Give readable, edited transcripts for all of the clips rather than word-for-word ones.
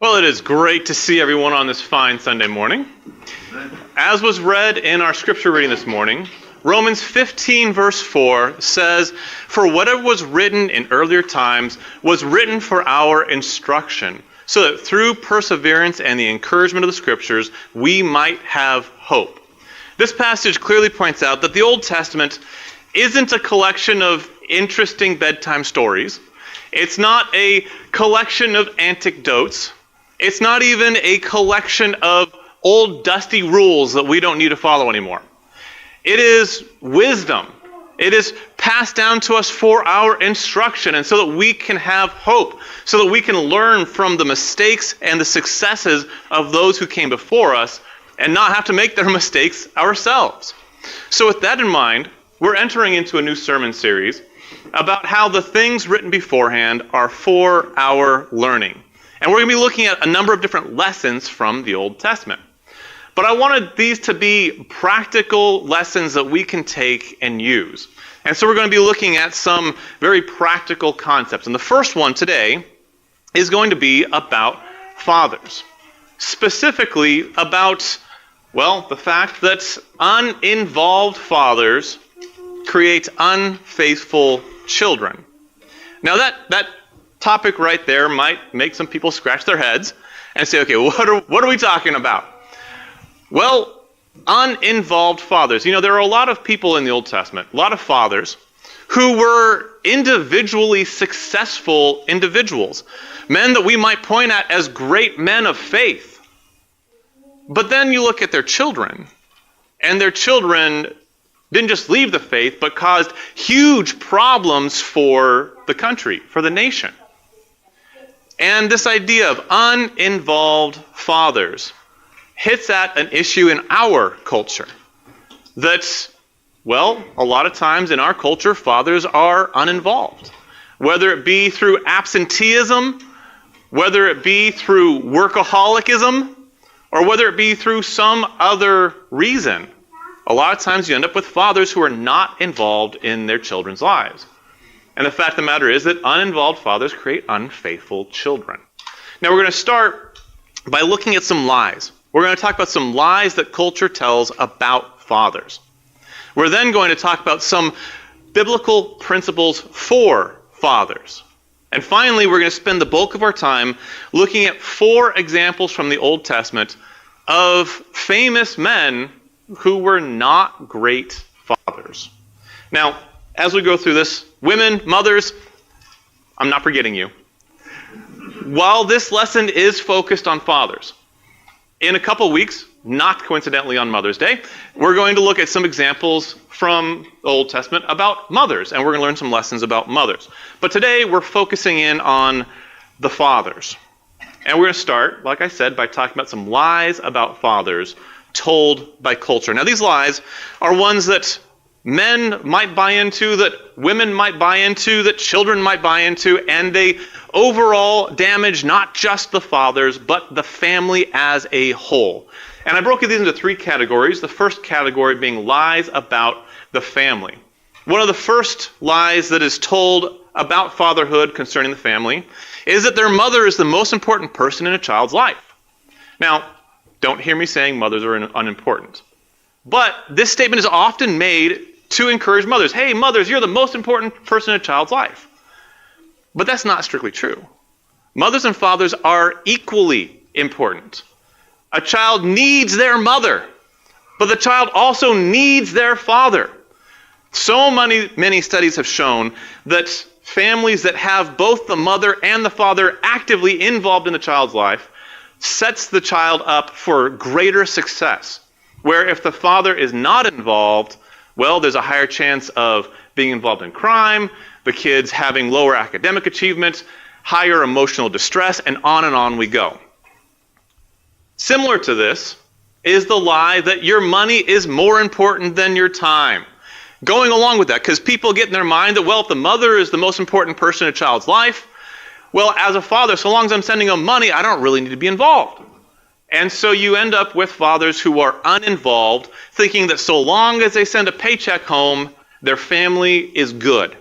Well, it is great to see everyone on this fine Sunday morning. As was read in our scripture reading this morning, Romans 15 verse 4 says, "For whatever was written in earlier times was written for our instruction, so that through perseverance and the encouragement of the scriptures, we might have hope." This passage clearly points out that the Old Testament isn't a collection of interesting bedtime stories. It's not a collection of anecdotes. It's not even a collection of old dusty rules that we don't need to follow anymore. It is wisdom. It is passed down to us for our instruction, and so that we can have hope, so that we can learn from the mistakes and the successes of those who came before us and not have to make their mistakes ourselves. So with that in mind, we're entering into a new sermon series about how the things written beforehand are for our learning. And we're going to be looking at a number of different lessons from the Old Testament. But I wanted these to be practical lessons that we can take and use. And so we're going to be looking at some very practical concepts. And the first one today is going to be about fathers. Specifically about, well, the fact that uninvolved fathers create unfaithful children. Now that topic right there might make some people scratch their heads and say, okay, what are we talking about? Well, uninvolved fathers. You know, there are a lot of people in the Old Testament, a lot of fathers, who were individually successful individuals, men that we might point at as great men of faith. But then you look at their children, and their children didn't just leave the faith, but caused huge problems for the country, for the nation. And this idea of uninvolved fathers hits at an issue in our culture. That, well, a lot of times in our culture, fathers are uninvolved. Whether it be through absenteeism, whether it be through workaholicism, or whether it be through some other reason. A lot of times you end up with fathers who are not involved in their children's lives. And the fact of the matter is that uninvolved fathers create unfaithful children. Now we're going to start by looking at some lies. We're going to talk about some lies that culture tells about fathers. We're then going to talk about some biblical principles for fathers. And finally, we're going to spend the bulk of our time looking at 4 examples from the Old Testament of famous men who were not great fathers. Now, as we go through this, women, mothers, I'm not forgetting you. While this lesson is focused on fathers, in a couple weeks, not coincidentally on Mother's Day, we're going to look at some examples from the Old Testament about mothers, and we're going to learn some lessons about mothers. But today, we're focusing in on the fathers. And we're going to start, like I said, by talking about some lies about fathers told by culture. Now, these lies are ones that men might buy into, that women might buy into, that children might buy into, and they overall damage not just the fathers, but the family as a whole. And I broke these into 3 categories. The first category being lies about the family. One of the first lies that is told about fatherhood concerning the family is that their mother is the most important person in a child's life. Now, don't hear me saying mothers are unimportant. But this statement is often made to encourage mothers. Hey, mothers, you're the most important person in a child's life. But that's not strictly true. Mothers and fathers are equally important. A child needs their mother, but the child also needs their father. So many studies have shown that families that have both the mother and the father actively involved in the child's life sets the child up for greater success. Where if the father is not involved, well, there's a higher chance of being involved in crime, the kids having lower academic achievement, higher emotional distress, and on we go. Similar to this is the lie that your money is more important than your time. Going along with that, because people get in their mind that, well, if the mother is the most important person in a child's life, well, as a father, so long as I'm sending them money, I don't really need to be involved. And so you end up with fathers who are uninvolved, thinking that so long as they send a paycheck home, their family is good.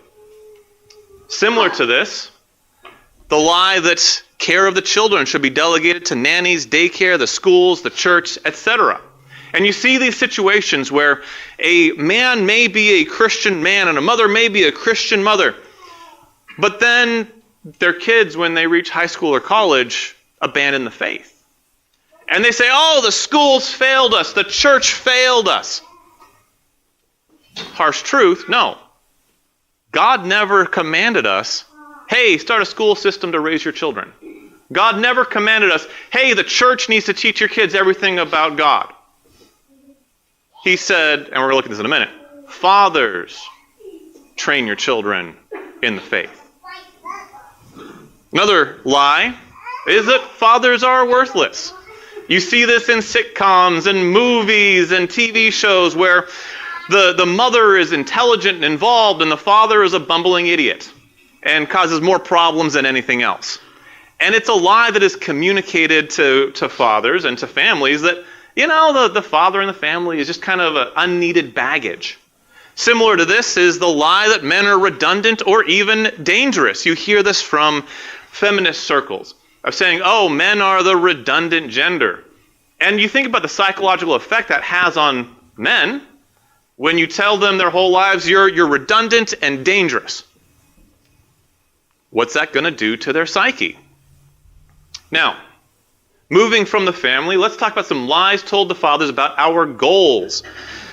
Similar to this, the lie that Care of the children should be delegated to nannies, daycare, the schools, the church, etc. And you see these situations where a man may be a Christian man and a mother may be a Christian mother, but then their kids, when they reach high school or college, abandon the faith. And they say, oh, the schools failed us, the church failed us. Harsh truth, no. God never commanded us, hey, start a school system to raise your children. God never commanded us, hey, the church needs to teach your kids everything about God. He said, and we're going to look at this in a minute, fathers, train your children in the faith. Another lie is that fathers are worthless. You see this in sitcoms and movies and TV shows where the mother is intelligent and involved and the father is a bumbling idiot and causes more problems than anything else. And it's a lie that is communicated to fathers and to families that, you know, the father in the family is just kind of an unneeded baggage. Similar to this is the lie that men are redundant or even dangerous. You hear this from feminist circles of saying, oh, men are the redundant gender. And you think about the psychological effect that has on men when you tell them their whole lives you're redundant and dangerous. What's that going to do to their psyche? Now, moving from the family, let's talk about some lies told to fathers about our goals.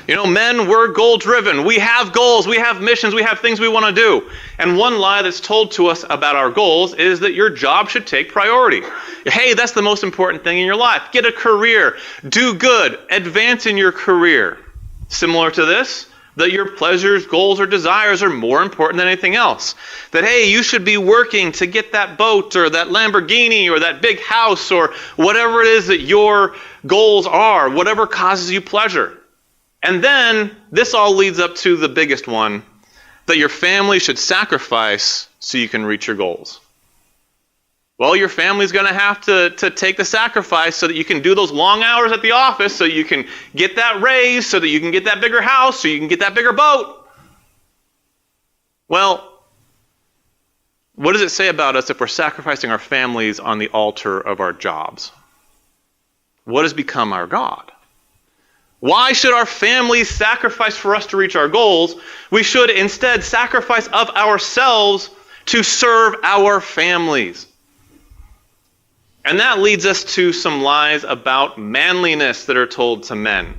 You know, men, we're goal-driven. We have goals, we have missions, we have things we want to do. And one lie that's told to us about our goals is that your job should take priority. Hey, that's the most important thing in your life. Get a career, do good, advance in your career. Similar to this, that your pleasures, goals, or desires are more important than anything else. That, hey, you should be working to get that boat or that Lamborghini or that big house or whatever it is that your goals are, whatever causes you pleasure. And then this all leads up to the biggest one, that your family should sacrifice so you can reach your goals. Well, your family's going to have to take the sacrifice so that you can do those long hours at the office, so you can get that raise, so that you can get that bigger house, so you can get that bigger boat. Well, what does it say about us if we're sacrificing our families on the altar of our jobs? What has become our God? Why should our families sacrifice for us to reach our goals? We should instead sacrifice of ourselves to serve our families. And that leads us to some lies about manliness that are told to men.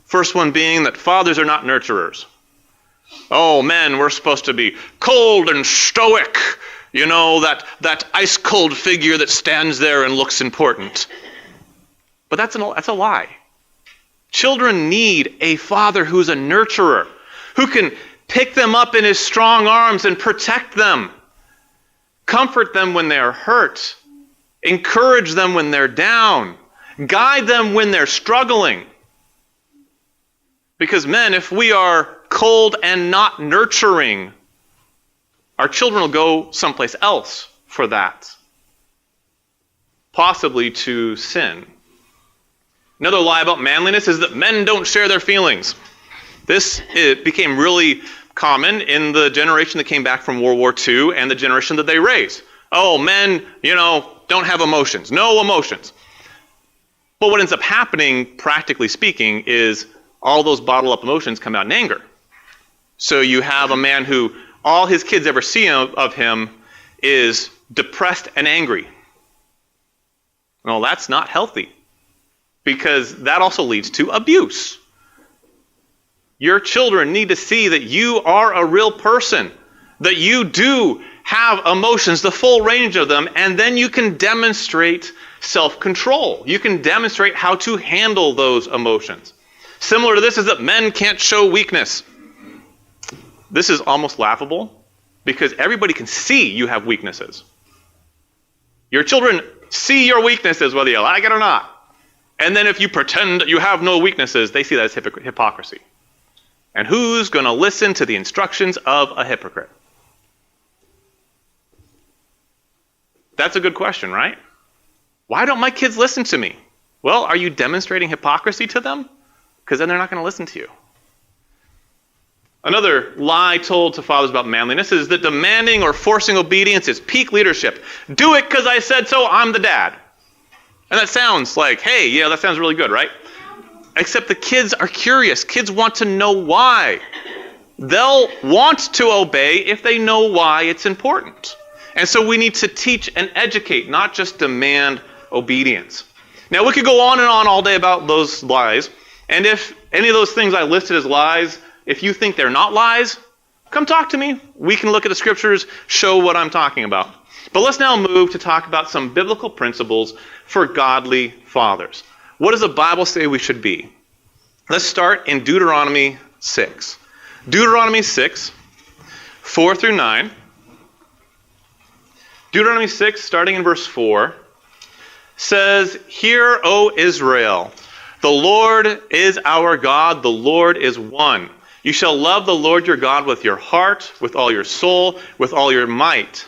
First one being that fathers are not nurturers. Oh, men, we're supposed to be cold and stoic. You know, that ice-cold figure that stands there and looks important. But that's a lie. Children need a father who's a nurturer, who can pick them up in his strong arms and protect them, comfort them when they are hurt, encourage them when they're down, guide them when they're struggling. Because men, if we are cold and not nurturing, our children will go someplace else for that, possibly to sin. Another lie about manliness is that men don't share their feelings. It became really common in the generation that came back from World War II and the generation that they raised. Oh, men, don't have emotions. No emotions. But what ends up happening, practically speaking, is all those bottled up emotions come out in anger. So you have a man who all his kids ever see of him is depressed and angry. Well, that's not healthy, because that also leads to abuse. Your children need to see that you are a real person, that you do have emotions, the full range of them, and then you can demonstrate self-control. You can demonstrate how to handle those emotions. Similar to this is that men can't show weakness. This is almost laughable because everybody can see you have weaknesses. Your children see your weaknesses whether you like it or not. And then if you pretend you have no weaknesses, they see that as hypocrisy. And who's going to listen to the instructions of a hypocrite? That's a good question, right? Why don't my kids listen to me? Well, are you demonstrating hypocrisy to them? Because then they're not going to listen to you. Another lie told to fathers about manliness is that demanding or forcing obedience is peak leadership. Do it because I said so, I'm the dad. And that sounds like, hey, yeah, that sounds really good, right? Except the kids are curious. Kids want to know why. They'll want to obey if they know why it's important. And so we need to teach and educate, not just demand obedience. Now, we could go on and on all day about those lies. And if any of those things I listed as lies, if you think they're not lies, come talk to me. We can look at the scriptures, show what I'm talking about. But let's now move to talk about some biblical principles for godly fathers. What does the Bible say we should be? Let's start in Deuteronomy 6. Deuteronomy 6, 4 through 9. Deuteronomy 6, starting in verse 4, says, "Hear, O Israel, the Lord is our God, the Lord is one. You shall love the Lord your God with your heart, with all your soul, with all your might.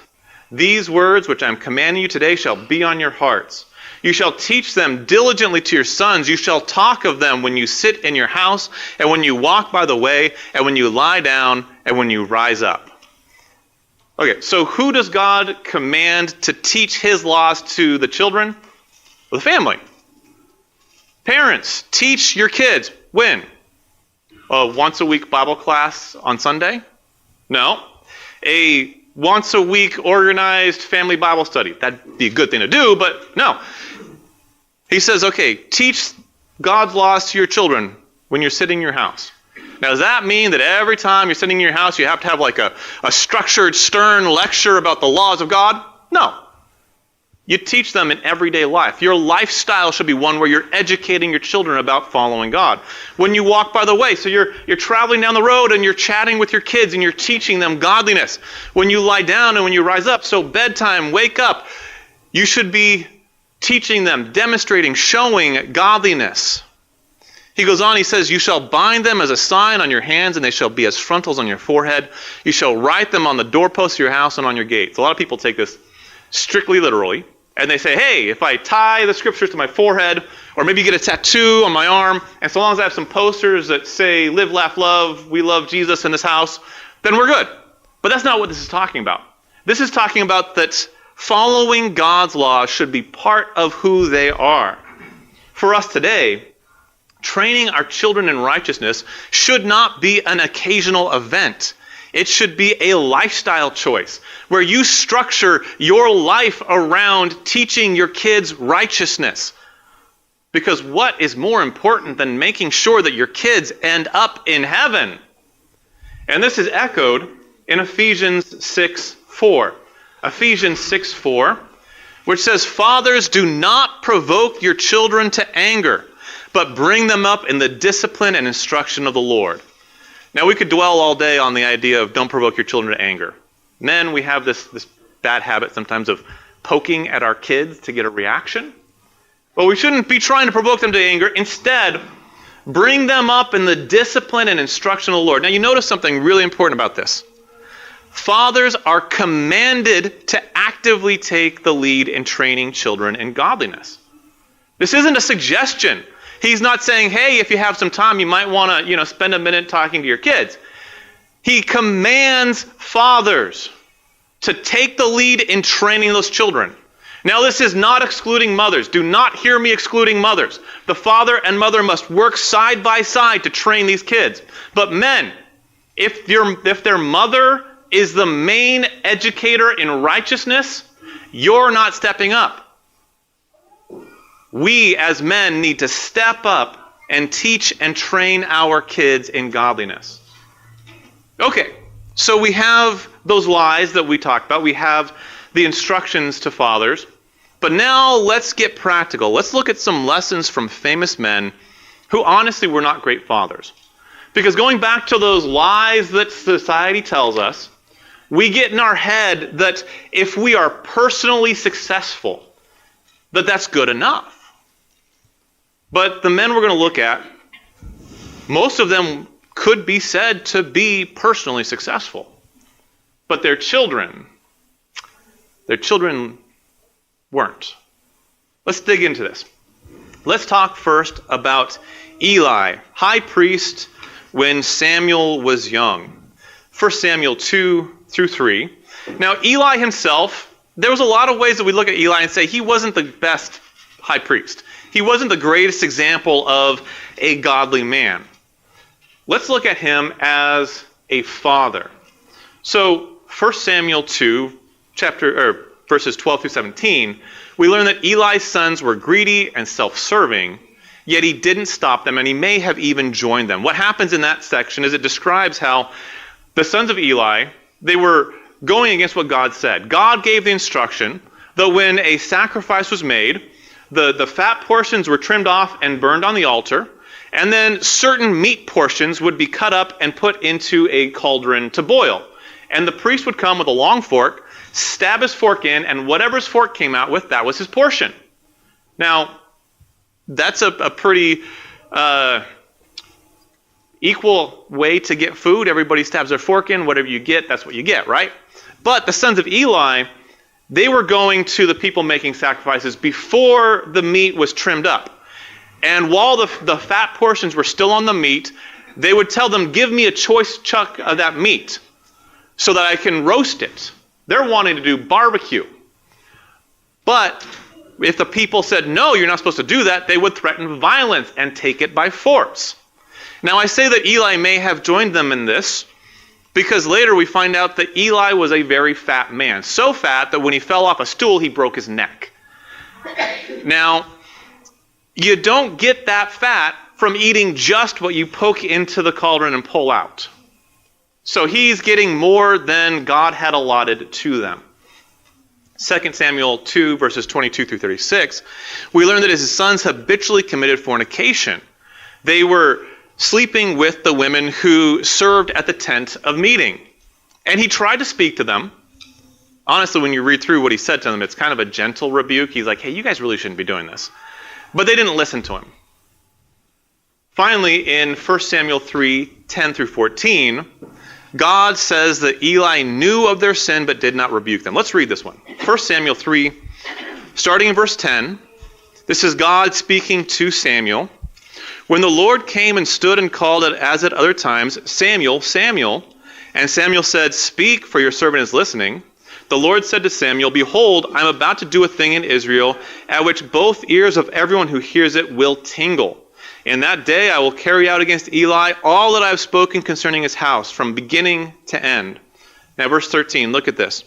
These words which I am commanding you today shall be on your hearts. You shall teach them diligently to your sons. You shall talk of them when you sit in your house, and when you walk by the way, and when you lie down, and when you rise up." Okay, so who does God command to teach his laws to the children? Well, the family. Parents, teach your kids. When? A once-a-week Bible class on Sunday? No. A once-a-week organized family Bible study. That'd be a good thing to do, but no. He says, okay, teach God's laws to your children when you're sitting in your house. Now, does that mean that every time you're sitting in your house, you have to have like a structured, stern lecture about the laws of God? No. You teach them in everyday life. Your lifestyle should be one where you're educating your children about following God. When you walk by the way, so you're traveling down the road and you're chatting with your kids and you're teaching them godliness. When you lie down and when you rise up, so bedtime, wake up, you should be teaching them, demonstrating, showing godliness. He goes on, he says, "You shall bind them as a sign on your hands, and they shall be as frontals on your forehead. You shall write them on the doorposts of your house and on your gates." A lot of people take this strictly literally. And they say, hey, if I tie the scriptures to my forehead, or maybe get a tattoo on my arm, and so long as I have some posters that say, live, laugh, love, we love Jesus in this house, then we're good. But that's not what this is talking about. This is talking about that following God's law should be part of who they are. For us today, training our children in righteousness should not be an occasional event. It should be a lifestyle choice where you structure your life around teaching your kids righteousness. Because what is more important than making sure that your kids end up in heaven? And this is echoed in Ephesians 6:4. Ephesians 6:4, which says, "Fathers, do not provoke your children to anger, but bring them up in the discipline and instruction of the Lord." Now, we could dwell all day on the idea of don't provoke your children to anger. Men, we have this bad habit sometimes of poking at our kids to get a reaction. But we shouldn't be trying to provoke them to anger. Instead, bring them up in the discipline and instruction of the Lord. Now, you notice something really important about this. Fathers are commanded to actively take the lead in training children in godliness. This isn't a suggestion. He's not saying, hey, if you have some time, you might want to, spend a minute talking to your kids. He commands fathers to take the lead in training those children. Now, this is not excluding mothers. Do not hear me excluding mothers. The father and mother must work side by side to train these kids. But men, if their mother is the main educator in righteousness, you're not stepping up. We as men need to step up and teach and train our kids in godliness. Okay, so we have those lies that we talked about. We have the instructions to fathers. But now let's get practical. Let's look at some lessons from famous men who honestly were not great fathers. Because going back to those lies that society tells us, we get in our head that if we are personally successful, that's good enough. But the men we're going to look at, most of them could be said to be personally successful. But their children weren't. Let's dig into this. Let's talk first about Eli, high priest, when Samuel was young. 1 Samuel 2 through 3. Now, Eli himself, there was a lot of ways that we look at Eli and say he wasn't the best high priest. He wasn't the greatest example of a godly man. Let's look at him as a father. So, 1 Samuel 2, verses 12 through 17, we learn that Eli's sons were greedy and self-serving, yet he didn't stop them, and he may have even joined them. What happens in that section is it describes how the sons of Eli, they were going against what God said. God gave the instruction that when a sacrifice was made, the fat portions were trimmed off and burned on the altar, and then certain meat portions would be cut up and put into a cauldron to boil. And the priest would come with a long fork, stab his fork in, and whatever his fork came out with, that was his portion. Now, that's a pretty equal way to get food. Everybody stabs their fork in. Whatever you get, that's what you get, right? But the sons of Eli, they were going to the people making sacrifices before the meat was trimmed up. And while the fat portions were still on the meat, they would tell them, give me a choice chunk of that meat so that I can roast it. They're wanting to do barbecue. But if the people said, no, you're not supposed to do that, they would threaten violence and take it by force. Now, I say that Eli may have joined them in this because later we find out that Eli was a very fat man. So fat that when he fell off a stool, he broke his neck. Now, you don't get that fat from eating just what you poke into the cauldron and pull out. So he's getting more than God had allotted to them. 2 Samuel 2, verses 22 through 36, we learn that his sons habitually committed fornication. They were sleeping with the women who served at the tent of meeting. And he tried to speak to them. Honestly, when you read through what he said to them, it's kind of a gentle rebuke. He's like, hey, you guys really shouldn't be doing this. But they didn't listen to him. Finally, in 1 Samuel 3, 10 through 14, God says that Eli knew of their sin but did not rebuke them. Let's read this one. 1 Samuel 3, starting in verse 10. This is God speaking to Samuel. When the Lord came and stood and called it as at other times, Samuel, Samuel, and Samuel said, speak, for your servant is listening. The Lord said to Samuel, behold, I am about to do a thing in Israel, at which both ears of everyone who hears it will tingle. In that day I will carry out against Eli all that I have spoken concerning his house, from beginning to end. Now verse 13, look at this.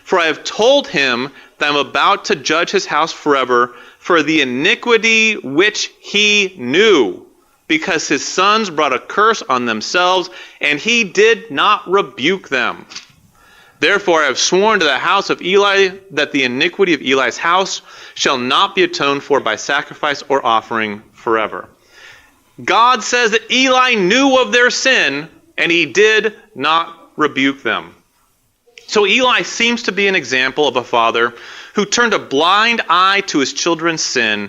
For I have told him that I am about to judge his house forever for the iniquity which he knew, because his sons brought a curse on themselves, and he did not rebuke them. Therefore I have sworn to the house of Eli that the iniquity of Eli's house shall not be atoned for by sacrifice or offering forever. God says that Eli knew of their sin, and he did not rebuke them. So Eli seems to be an example of a father who turned a blind eye to his children's sin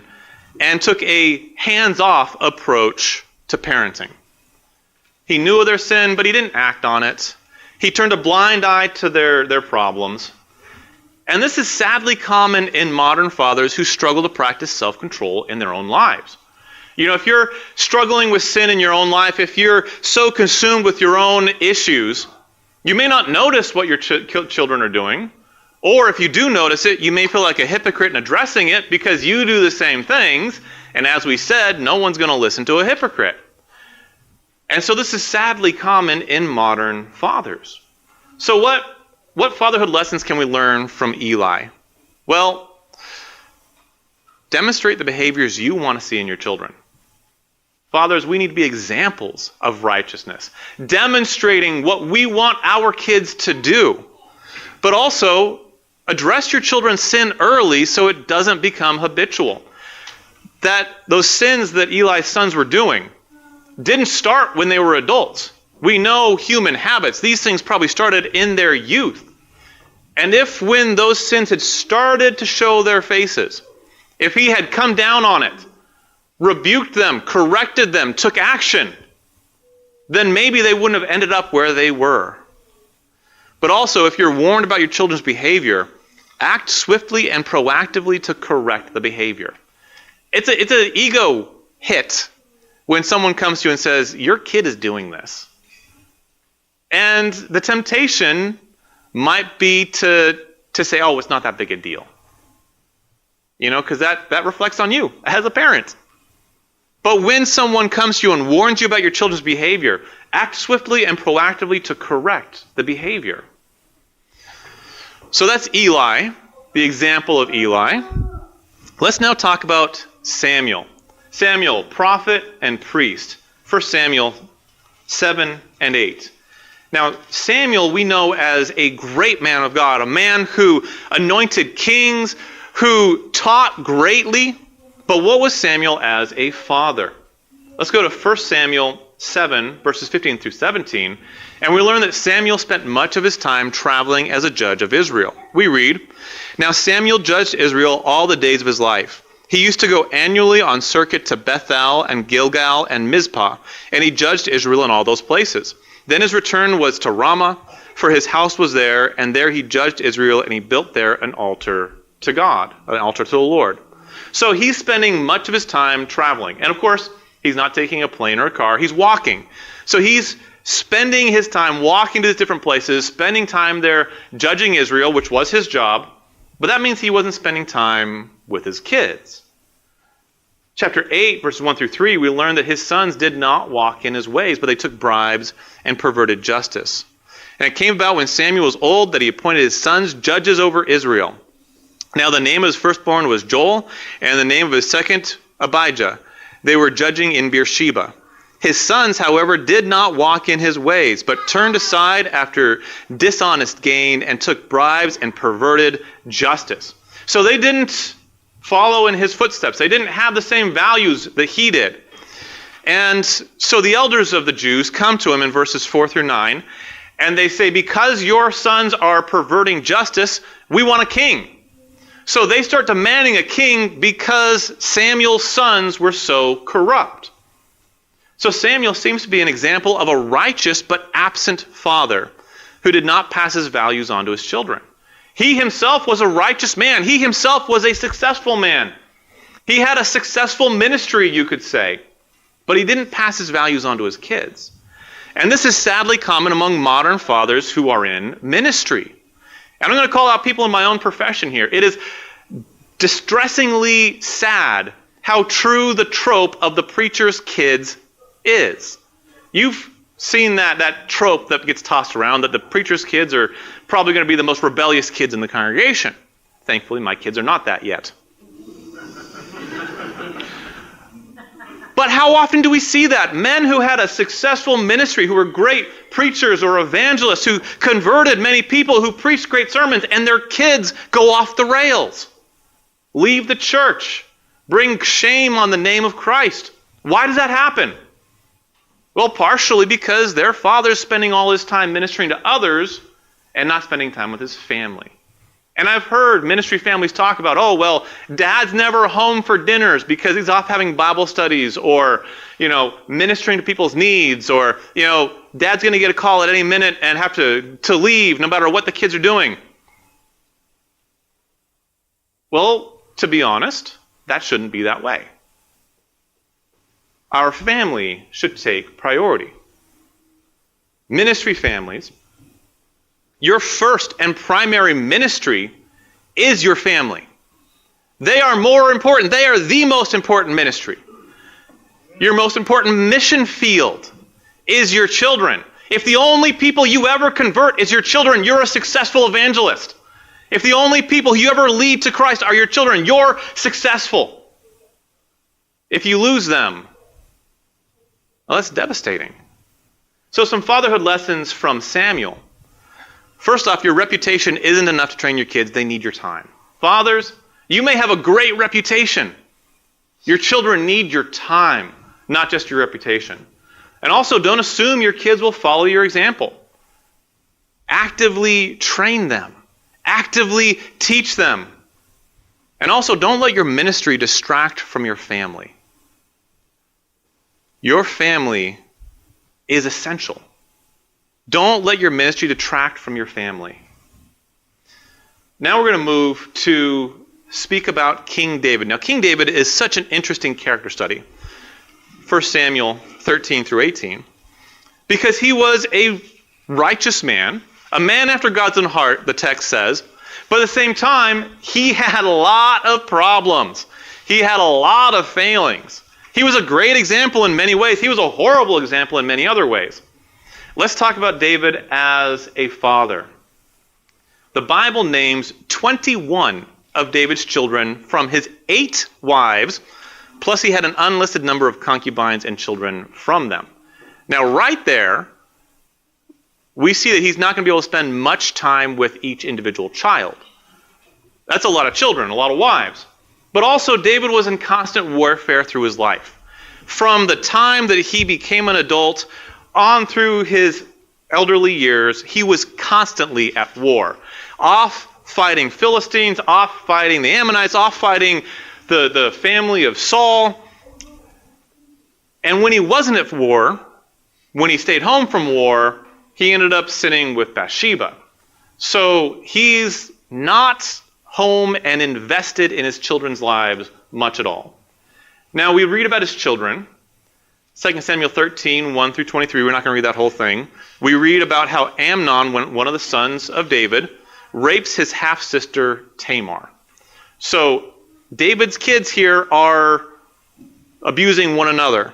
and took a hands-off approach to parenting. He knew of their sin, but he didn't act on it. He turned a blind eye to their problems. And this is sadly common in modern fathers who struggle to practice self-control in their own lives. You know, if you're struggling with sin in your own life, if you're so consumed with your own issues, you may not notice what your children are doing. Or if you do notice it, you may feel like a hypocrite in addressing it because you do the same things. And as we said, no one's going to listen to a hypocrite. And so this is sadly common in modern fathers. So what fatherhood lessons can we learn from Eli? Well, demonstrate the behaviors you want to see in your children. Fathers, we need to be examples of righteousness, demonstrating what we want our kids to do. But also, address your children's sin early so it doesn't become habitual. That those sins that Eli's sons were doing didn't start when they were adults. We know human habits. These things probably started in their youth. And if when those sins had started to show their faces, if he had come down on it, rebuked them, corrected them, took action, then maybe they wouldn't have ended up where they were. But also, if you're warned about your children's behavior, act swiftly and proactively to correct the behavior. It's an ego hit when someone comes to you and says, your kid is doing this. And the temptation might be to say, oh, it's not that big a deal. Because that reflects on you as a parent. But when someone comes to you and warns you about your children's behavior, act swiftly and proactively to correct the behavior. So that's Eli, the example of Eli. Let's now talk about Samuel. Samuel, prophet and priest. 1 Samuel 7 and 8. Now, Samuel we know as a great man of God, a man who anointed kings, who taught greatly. But what was Samuel as a father? Let's go to 1 Samuel 7, verses 15 through 17, and we learn that Samuel spent much of his time traveling as a judge of Israel. We read, "Now Samuel judged Israel all the days of his life. He used to go annually on circuit to Bethel and Gilgal and Mizpah, and he judged Israel in all those places. Then his return was to Ramah, for his house was there, and there he judged Israel, and he built there an altar to God, an altar to the Lord." So he's spending much of his time traveling. And of course, he's not taking a plane or a car. He's walking. So he's spending his time walking to these different places, spending time there judging Israel, which was his job. But that means he wasn't spending time with his kids. Chapter 8, verses 1 through 3, we learn that his sons did not walk in his ways, but they took bribes and perverted justice. And it came about when Samuel was old that he appointed his sons judges over Israel. Now the name of his firstborn was Joel, and the name of his second Abijah. They were judging in Beersheba. His sons, however, did not walk in his ways, but turned aside after dishonest gain and took bribes and perverted justice. So they didn't follow in his footsteps. They didn't have the same values that he did. And so the elders of the Jews come to him in verses 4 through 9, and they say, because your sons are perverting justice, we want a king. So they start demanding a king because Samuel's sons were so corrupt. So Samuel seems to be an example of a righteous but absent father who did not pass his values on to his children. He himself was a righteous man. He himself was a successful man. He had a successful ministry, you could say, but he didn't pass his values on to his kids. And this is sadly common among modern fathers who are in ministry. And I'm going to call out people in my own profession here. It is distressingly sad how true the trope of the preacher's kids is. You've seen that trope that gets tossed around, that the preacher's kids are probably going to be the most rebellious kids in the congregation. Thankfully, my kids are not that yet. But how often do we see that? Men who had a successful ministry, who were great preachers or evangelists, who converted many people, who preached great sermons, and their kids go off the rails, leave the church, bring shame on the name of Christ. Why does that happen? Well, partially because their father's spending all his time ministering to others and not spending time with his family. And I've heard ministry families talk about, oh, well, dad's never home for dinners because he's off having Bible studies or, ministering to people's needs, or, dad's going to get a call at any minute and have to leave no matter what the kids are doing. Well, to be honest, that shouldn't be that way. Our family should take priority. Ministry families, your first and primary ministry is your family. They are more important. They are the most important ministry. Your most important mission field is your children. If the only people you ever convert is your children, you're a successful evangelist. If the only people you ever lead to Christ are your children, you're successful. If you lose them, well, that's devastating. So some fatherhood lessons from Samuel. First off, your reputation isn't enough to train your kids. They need your time. Fathers, you may have a great reputation. Your children need your time, not just your reputation. And also, don't assume your kids will follow your example. Actively train them. Actively teach them. And also, don't let your ministry distract from your family. Your family is essential. Don't let your ministry detract from your family. Now we're going to move to speak about King David. Now, King David is such an interesting character study. 1 Samuel 13 through 18, because he was a righteous man, a man after God's own heart, the text says, but at the same time, he had a lot of problems. He had a lot of failings. He was a great example in many ways. He was a horrible example in many other ways. Let's talk about David as a father. The Bible names 21 of David's children from his 8 wives, plus he had an unlisted number of concubines and children from them. Now, right there, we see that he's not going to be able to spend much time with each individual child. That's a lot of children, a lot of wives. But also, David was in constant warfare through his life. From the time that he became an adult on through his elderly years, he was constantly at war. Off fighting Philistines, off fighting the Ammonites, off fighting the family of Saul. And when he wasn't at war, when he stayed home from war, he ended up sinning with Bathsheba. So he's not home and invested in his children's lives much at all. Now we read about his children. 2 Samuel 13, 1 through 23, we're not going to read that whole thing. We read about how Amnon, one of the sons of David, rapes his half-sister Tamar. So David's kids here are abusing one another.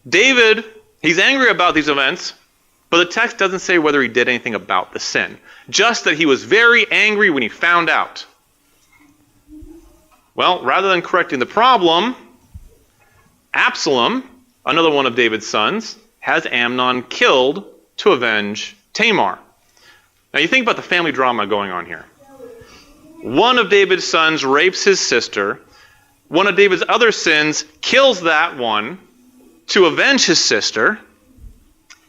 David, he's angry about these events, but the text doesn't say whether he did anything about the sin. Just that he was very angry when he found out. Well, rather than correcting the problem, Absalom, another one of David's sons, has Amnon killed to avenge Tamar. Now you think about the family drama going on here. One of David's sons rapes his sister. One of David's other sins kills that one to avenge his sister.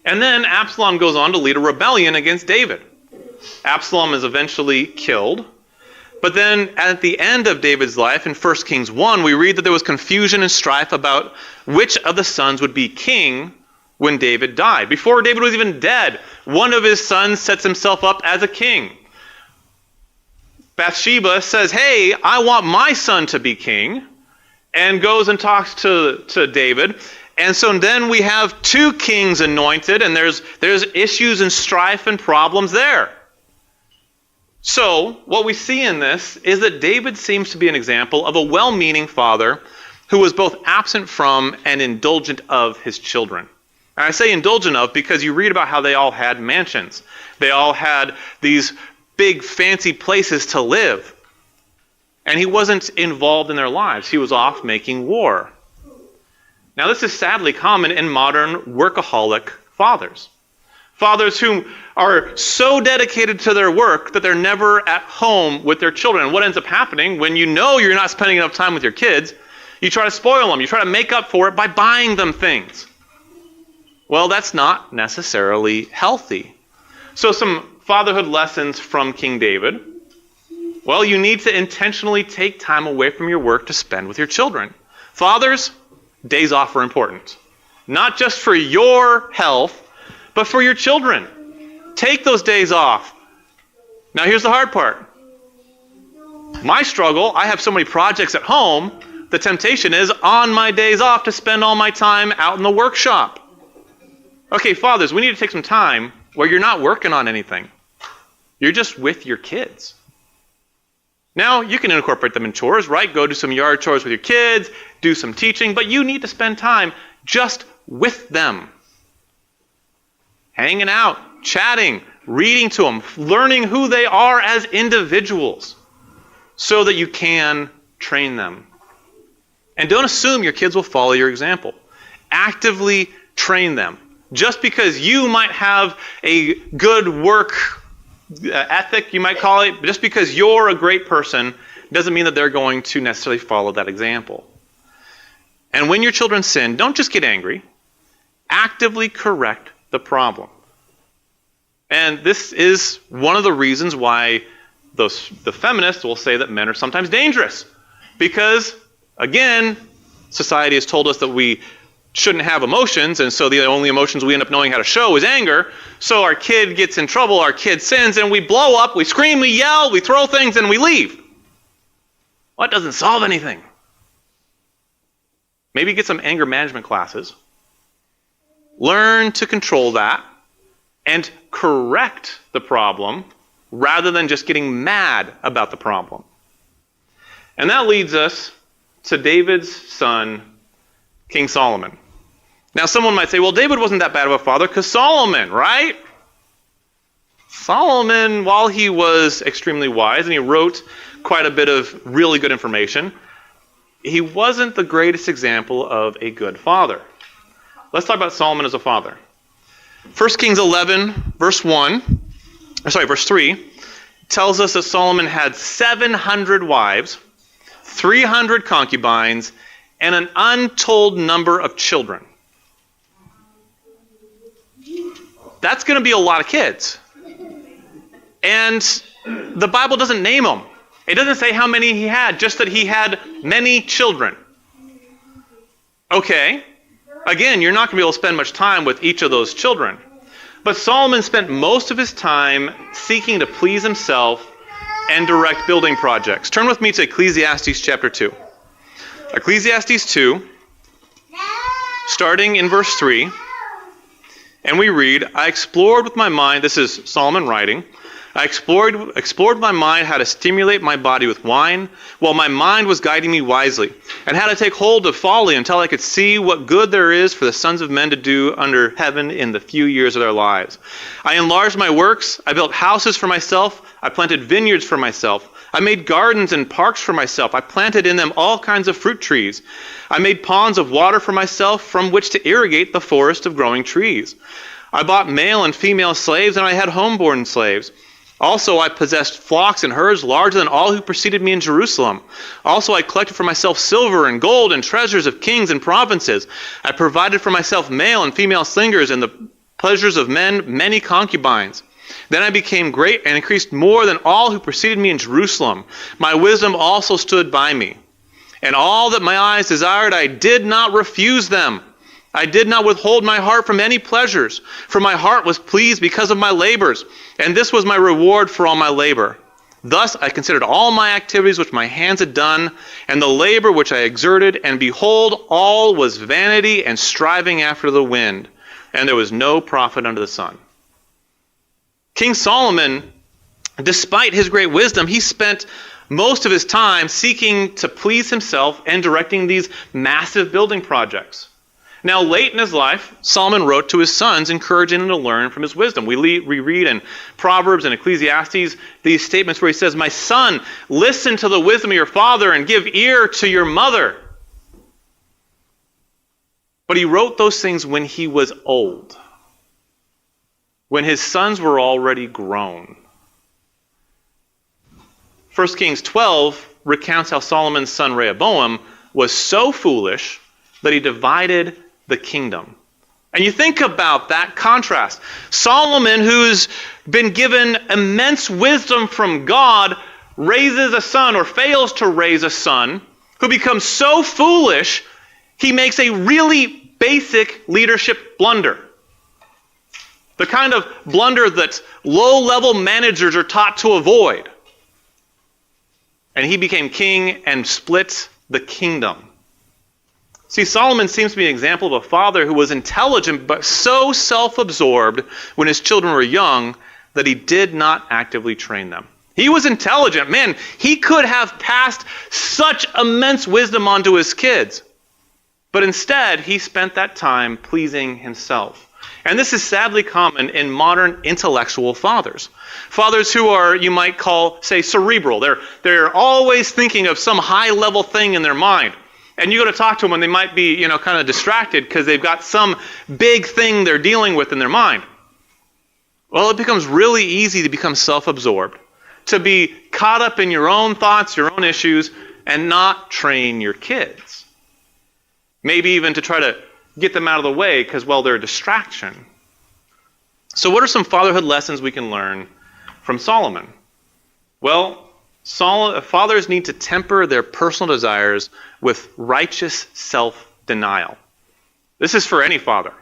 And then Absalom goes on to lead a rebellion against David. Absalom is eventually killed. But then at the end of David's life, in 1 Kings 1, we read that there was confusion and strife about which of the sons would be king when David died. Before David was even dead, one of his sons sets himself up as a king. Bathsheba says, hey, I want my son to be king, and goes and talks to David. And so then we have 2 kings anointed, and there's issues and strife and problems there. So what we see in this is that David seems to be an example of a well-meaning father who was both absent from and indulgent of his children. And I say indulgent of because you read about how they all had mansions. They all had these big fancy places to live. And he wasn't involved in their lives. He was off making war. Now this is sadly common in modern workaholic fathers. Fathers who are so dedicated to their work that they're never at home with their children. And what ends up happening when you know you're not spending enough time with your kids, you try to spoil them. You try to make up for it by buying them things. Well, that's not necessarily healthy. So some fatherhood lessons from King David. Well, you need to intentionally take time away from your work to spend with your children. Fathers, days off are important. Not just for your health, but for your children. Take those days off. Now here's the hard part. My struggle, I have so many projects at home, the temptation is on my days off to spend all my time out in the workshop. Okay, fathers, we need to take some time where you're not working on anything. You're just with your kids. Now, you can incorporate them in chores, right? Go do some yard chores with your kids, do some teaching, but you need to spend time just with them. Hanging out, chatting, reading to them, learning who they are as individuals so that you can train them. And don't assume your kids will follow your example. Actively train them. Just because you might have a good work ethic, you might call it, just because you're a great person doesn't mean that they're going to necessarily follow that example. And when your children sin, don't just get angry. Actively correct the problem. And this is one of the reasons why the feminists will say that men are sometimes dangerous. Because, again, society has told us that we shouldn't have emotions, and so the only emotions we end up knowing how to show is anger. So our kid gets in trouble, our kid sins, and we blow up, we scream, we yell, we throw things, and we leave. Well, that doesn't solve anything. maybe get some anger management classes, learn to control that, and correct the problem rather than just getting mad about the problem. And that leads us to David's son, King Solomon. Now, someone might say, well, David wasn't that bad of a father because Solomon, right? Solomon, while he was extremely wise and he wrote quite a bit of really good information, he wasn't the greatest example of a good father. Let's talk about Solomon as a father. 1 Kings 11, verse 3, tells us that Solomon had 700 wives, 300 concubines, and an untold number of children. That's going to be a lot of kids. And the Bible doesn't name them. It doesn't say how many he had, just that he had many children. Okay. Again, you're not going to be able to spend much time with each of those children. But Solomon spent most of his time seeking to please himself and direct building projects. Turn with me to Ecclesiastes chapter 2. Ecclesiastes 2, starting in verse 3. And we read, I explored with my mind, this is Solomon writing, I explored my mind how to stimulate my body with wine, while my mind was guiding me wisely, and how to take hold of folly until I could see what good there is for the sons of men to do under heaven in the few years of their lives. I enlarged my works, I built houses for myself, I planted vineyards for myself, I made gardens and parks for myself, I planted in them all kinds of fruit trees. I made ponds of water for myself from which to irrigate the forest of growing trees. I bought male and female slaves, and I had homeborn slaves. Also, I possessed flocks and herds larger than all who preceded me in Jerusalem. Also, I collected for myself silver and gold and treasures of kings and provinces. I provided for myself male and female singers and the pleasures of men, many concubines. Then I became great and increased more than all who preceded me in Jerusalem. My wisdom also stood by me. And all that my eyes desired, I did not refuse them. I did not withhold my heart from any pleasures, for my heart was pleased because of my labors, and this was my reward for all my labor. Thus I considered all my activities which my hands had done, and the labor which I exerted, and behold, all was vanity and striving after the wind, and there was no profit under the sun. King Solomon, despite his great wisdom, he spent most of his time seeking to please himself and directing these massive building projects. Now, late in his life, Solomon wrote to his sons, encouraging them to learn from his wisdom. We read in Proverbs and Ecclesiastes these statements where he says, my son, listen to the wisdom of your father and give ear to your mother. But he wrote those things when he was old, when his sons were already grown. 1 Kings 12 recounts how Solomon's son Rehoboam was so foolish that he divided the kingdom. And you think about that contrast. Solomon, who's been given immense wisdom from God, raises a son or fails to raise a son who becomes so foolish, he makes a really basic leadership blunder. The kind of blunder that low-level managers are taught to avoid. And he became king and split the kingdom. See, Solomon seems to be an example of a father who was intelligent but so self-absorbed when his children were young that he did not actively train them. He was intelligent. Man, he could have passed such immense wisdom on to his kids. But instead, he spent that time pleasing himself. And this is sadly common in modern intellectual fathers. Fathers who are, you might call, say, cerebral. They're always thinking of some high-level thing in their mind. And you go to talk to them and they might be, kind of distracted because they've got some big thing they're dealing with in their mind. Well, it becomes really easy to become self-absorbed, to be caught up in your own thoughts, your own issues, and not train your kids. Maybe even to try to get them out of the way because, well, they're a distraction. So what are some fatherhood lessons we can learn from Solomon? Well, fathers need to temper their personal desires with righteous self-denial. This is for any father.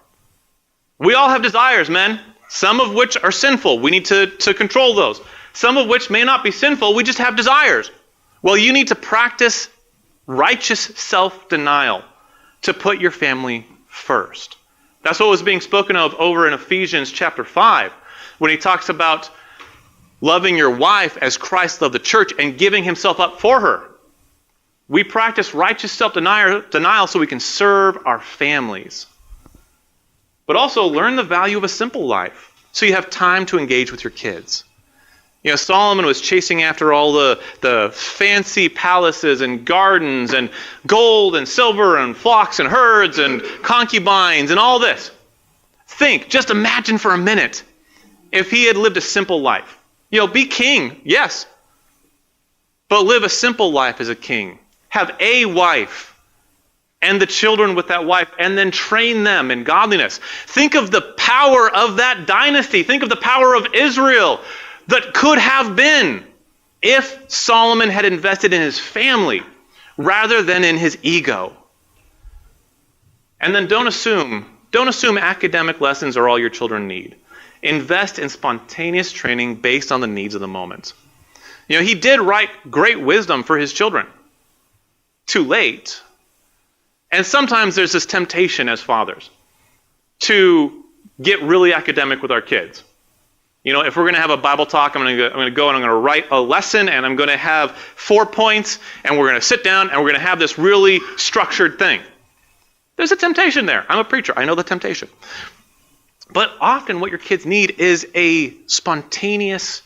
We all have desires, men, some of which are sinful. We need to control those. Some of which may not be sinful. We just have desires. Well, you need to practice righteous self-denial to put your family first. That's what was being spoken of over in Ephesians chapter 5, when he talks about loving your wife as Christ loved the church and giving himself up for her. We practice righteous self-denial so we can serve our families. But also learn the value of a simple life so you have time to engage with your kids. You know, Solomon was chasing after all the fancy palaces and gardens and gold and silver and flocks and herds and concubines and all this. Just imagine for a minute if he had lived a simple life. You know, be king, yes, but live a simple life as a king. Have a wife and the children with that wife, and then train them in godliness. Think of the power of that dynasty. Think of the power of Israel that could have been if Solomon had invested in his family rather than in his ego. And then don't assume academic lessons are all your children need. Invest in spontaneous training based on the needs of the moment. You know, he did write great wisdom for his children. Too late. And sometimes there's this temptation as fathers to get really academic with our kids. You know, if we're going to have a Bible talk, I'm going to go and I'm going to write a lesson, and I'm going to have 4 points, and we're going to sit down and we're going to have this really structured thing. There's a temptation there. I'm a preacher. I know the temptation. But often what your kids need is a spontaneous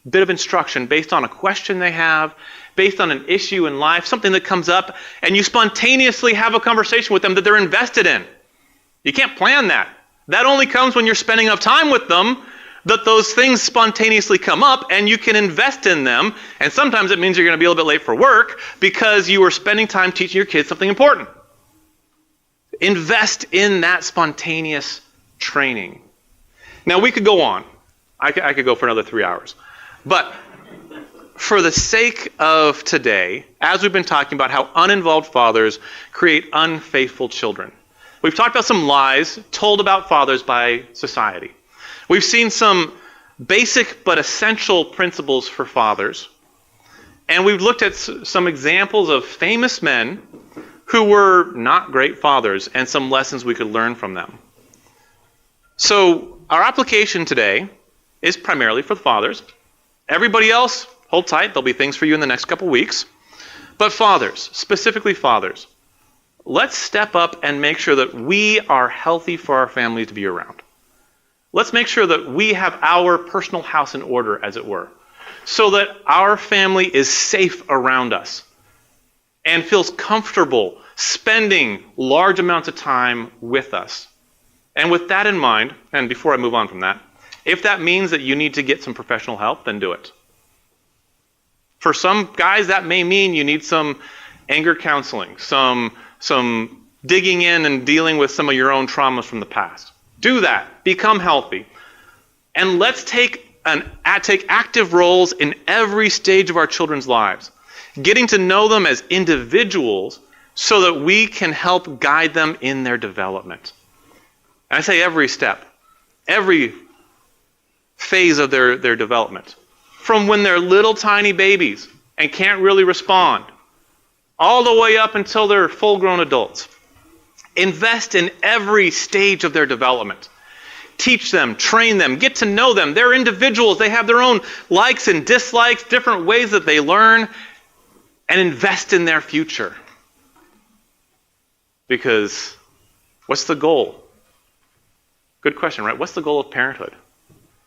bit of instruction based on a question they have, based on an issue in life, something that comes up, and you spontaneously have a conversation with them that they're invested in. You can't plan that. That only comes when you're spending enough time with them that those things spontaneously come up and you can invest in them. And sometimes it means you're going to be a little bit late for work because you were spending time teaching your kids something important. Invest in that spontaneous training. Now, we could go on. I could go for another 3 hours. But for the sake of today, as we've been talking about how uninvolved fathers create unfaithful children, we've talked about some lies told about fathers by society. We've seen some basic but essential principles for fathers. And we've looked at some examples of famous men who were not great fathers and some lessons we could learn from them. So our application today is primarily for the fathers. Everybody else, hold tight. There'll be things for you in the next couple weeks. But fathers, specifically fathers, let's step up and make sure that we are healthy for our family to be around. Let's make sure that we have our personal house in order, as it were, so that our family is safe around us and feels comfortable spending large amounts of time with us. And with that in mind, and before I move on from that, if that means that you need to get some professional help, then do it. For some guys, that may mean you need some anger counseling, some digging in and dealing with some of your own traumas from the past. Do that. Become healthy. And let's take active roles in every stage of our children's lives, getting to know them as individuals so that we can help guide them in their development. And I say every step, every phase of their development, from when they're little tiny babies and can't really respond, all the way up until they're full-grown adults. Invest in every stage of their development. Teach them, train them, get to know them. They're individuals. They have their own likes and dislikes, different ways that they learn, and invest in their future. Because what's the goal? Good question, right? What's the goal of parenthood?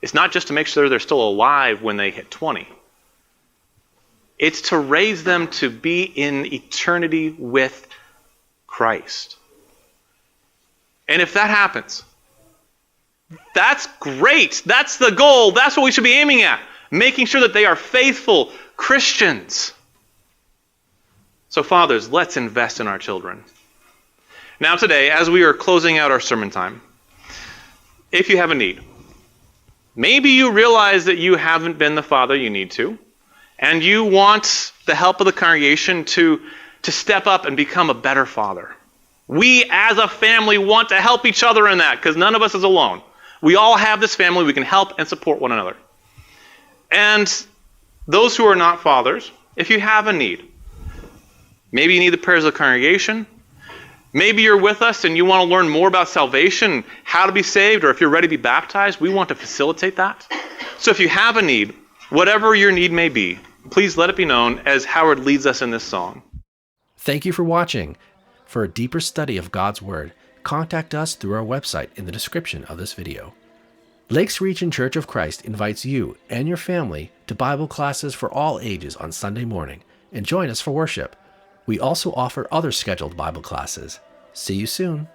It's not just to make sure they're still alive when they hit 20. It's to raise them to be in eternity with Christ. And if that happens, that's great. That's the goal. That's what we should be aiming at. Making sure that they are faithful Christians. So fathers, let's invest in our children. Now today, as we are closing out our sermon time, if you have a need, maybe you realize that you haven't been the father you need to, and you want the help of the congregation to step up and become a better father. We as a family want to help each other in that, because none of us is alone. We all have this family. We can help and support one another. And those who are not fathers, if you have a need, maybe you need the prayers of the congregation, Maybe you're with us and you want to learn more about salvation, how to be saved, or if you're ready to be baptized, we want to facilitate that. So if you have a need, whatever your need may be, please let it be known as Howard leads us in this song. Thank you for watching. For a deeper study of God's Word, contact us through our website in the description of this video. Lakes Region Church of Christ invites you and your family to Bible classes for all ages on Sunday morning, and join us for worship. We also offer other scheduled Bible classes. See you soon.